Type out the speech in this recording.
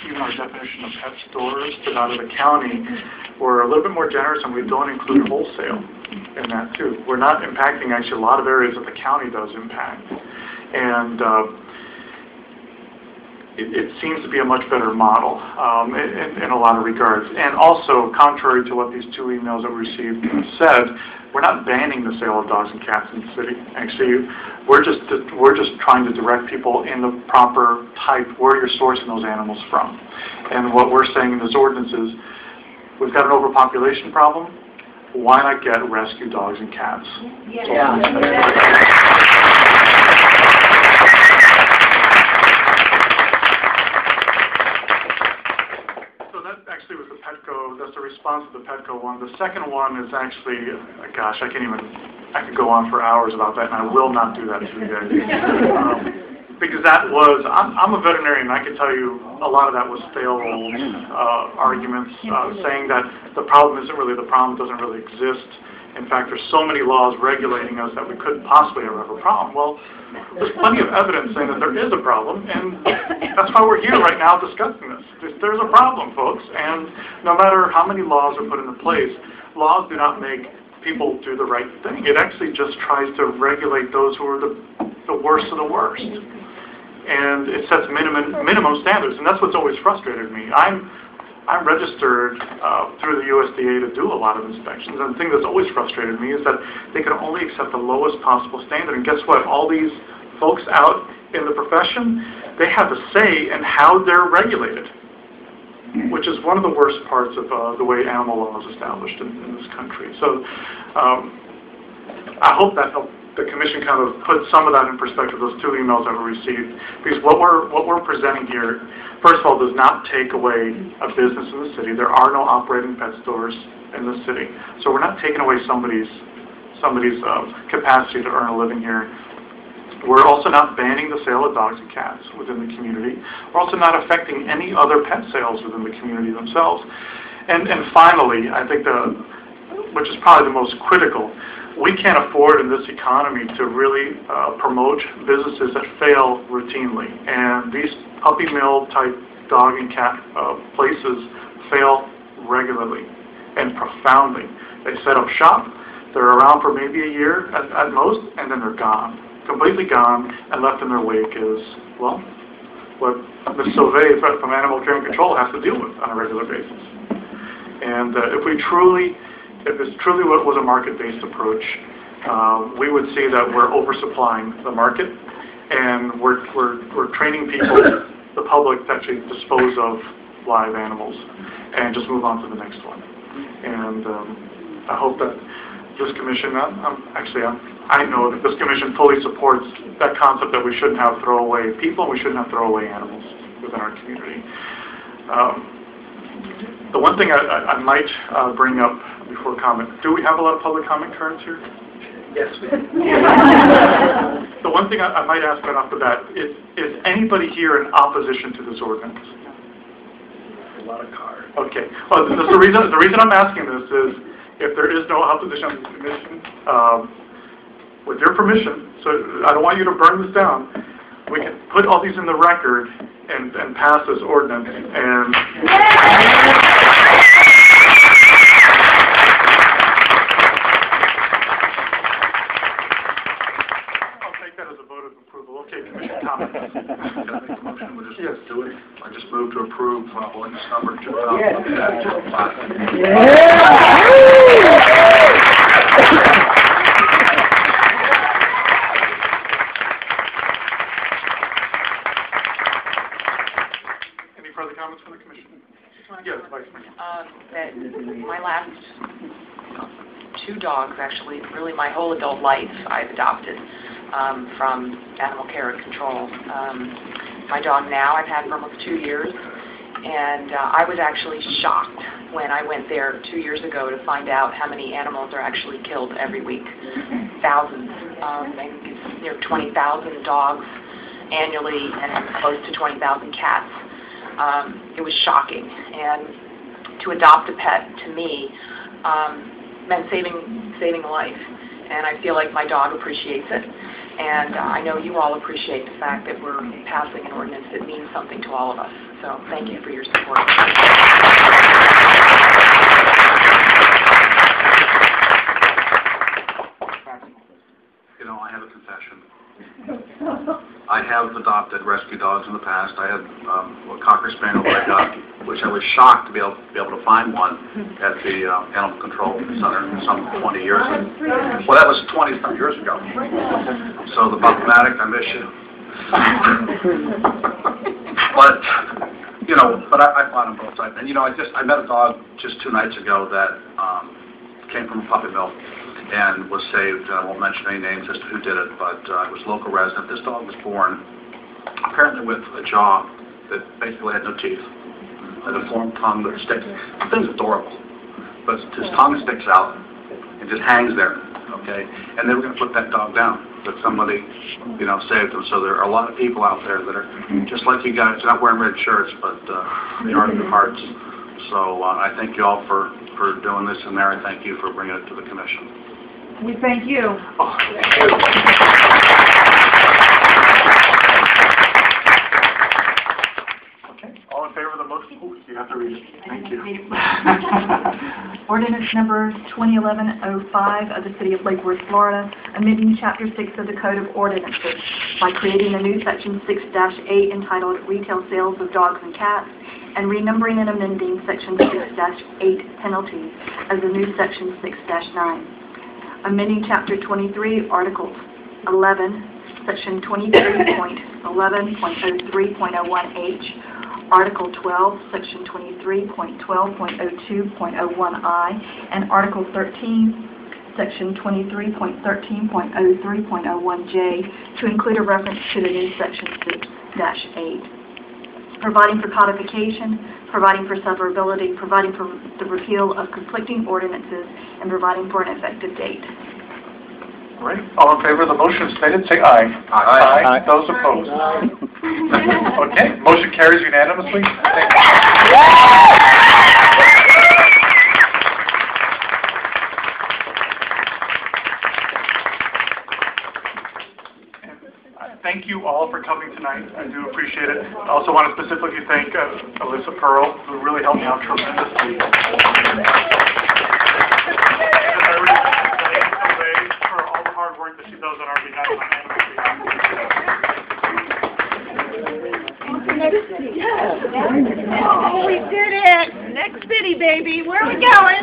even our definition of pet stores but out of the county, we're a little bit more generous, and we don't include wholesale in that too. We're not impacting actually a lot of areas that the county does impact. And it seems to be a much better model in a lot of regards. And also, contrary to what these two emails that we received said, we're not banning the sale of dogs and cats in the city. Actually, we're just trying to direct people in the proper type where you're sourcing those animals from. And what we're saying in this ordinance is, we've got an overpopulation problem. Why not get rescue dogs and cats? Yeah. Actually was the Petco, that's the response to the Petco one. The second one is actually, gosh, I could go on for hours about that, and I will not do that to you guys. Because that was, I'm a veterinarian, and I can tell you a lot of that was stale arguments, saying that the problem isn't really the problem, doesn't really exist. In fact, there's so many laws regulating us that we couldn't possibly ever have a problem. Well, there's plenty of evidence saying that there is a problem, and that's why we're here right now discussing this. There's a problem, folks, and no matter how many laws are put into place, laws do not make people do the right thing. It actually just tries to regulate those who are the worst of the worst. And it sets minimum standards, and that's what's always frustrated me. I'm registered through the USDA to do a lot of inspections, and the thing that's always frustrated me is that they can only accept the lowest possible standard. And guess what? All these folks out in the profession, they have a say in how they're regulated, which is one of the worst parts of the way animal law is established in this country. So I hope that helped the Commission kind of put some of that in perspective, those two emails that were received. Because what we're presenting here, first of all, does not take away a business in the city. There are no operating pet stores in the city. So we're not taking away somebody's capacity to earn a living here. We're also not banning the sale of dogs and cats within the community. We're also not affecting any other pet sales within the community themselves. And finally, I think which is probably the most critical, we can't afford in this economy to really promote businesses that fail routinely. And these puppy mill type dog and cat places fail regularly and profoundly. They set up shop, they're around for maybe a year at most, and then they're gone. Completely gone, and left in their wake is, well, what Ms. Sauvé from Animal Care and Control has to deal with on a regular basis. And if this truly was a market-based approach, we would see that we're oversupplying the market, and we're training people, the public, to actually dispose of live animals and just move on to the next one. And I hope that this Commission, I know that this Commission fully supports that concept that we shouldn't have throwaway people, we shouldn't have throwaway animals within our community. The one thing I might bring up before comment, do we have a lot of public comment cards here? Yes, we do. The one thing I might ask right off the bat, is anybody here in opposition to this ordinance? A lot of cards. Okay. Well, the reason I'm asking this is, if there is no opposition on the Commission, with your permission, so I don't want you to burn this down, we can put all these in the record and pass this ordinance. And I'll take that as a vote of approval. Okay, Commission comments. Can I make a motion? We'll just do it. I just move to approve ordinance number 2005. Further comments from the Commission? Yes, Vice Mayor. That my last two dogs, actually, really my whole adult life, I've adopted from Animal Care and Control. My dog now I've had for almost 2 years, and I was actually shocked when I went there 2 years ago to find out how many animals are actually killed every week. Thousands. I think it's near 20,000 dogs annually and close to 20,000 cats. It was shocking, and to adopt a pet, to me, meant saving a life, and I feel like my dog appreciates it. And I know you all appreciate the fact that we're passing an ordinance that means something to all of us. So thank you for your support. You know, I have a confession. I have adopted rescue dogs in the past. I had a Cocker Spaniel that I got, which I was shocked to be able to find one at the Animal Control Center some 20 years ago. Well, that was 20-some years ago. So the Buck-O-Matic, I miss you. But, you know, I fought on both sides. And, you know, I met a dog just 2 nights ago that came from a puppy mill and was saved. I won't mention any names as to who did it, but it was a local resident. This dog was born apparently with a jaw that basically had no teeth, a deformed tongue that sticks. The thing's adorable, but his tongue sticks out and just hangs there, okay? And they were going to put that dog down, but somebody, you know, saved him. So there are a lot of people out there that are just like you guys. They're not wearing red shirts, but they are in their hearts. So I thank you all for doing this, and Mary, thank you for bringing it to the commission. We thank you. Oh. Okay, all in favor of the motion? Ooh, you have to read it. Thank you. Ordinance number 2011-05 of the City of Lake Worth, Florida, amending Chapter 6 of the Code of Ordinances by creating a new Section 6-8 entitled Retail Sales of Dogs and Cats, and renumbering and amending Section 6-8 Penalties as a new Section 6-9. Amending Chapter 23, Article 11, Section 23.11.03.01H, Article 12, Section 23.12.02.01I, and Article 13, Section 23.13.03.01J, to include a reference to the new Section 6-8. Providing for codification, providing for severability, providing for the repeal of conflicting ordinances, and providing for an effective date. All right, all in favor of the motion stated, say aye. Aye. Aye. Those opposed? Okay, motion carries unanimously. Thank you. Thank you all for coming tonight. I do appreciate it. I also want to specifically thank Alyssa Pearl, who really helped me out tremendously. And I really thank Elaine for all the hard work that she does on our behalf. Oh, we did it! Next city, baby. Where are we going?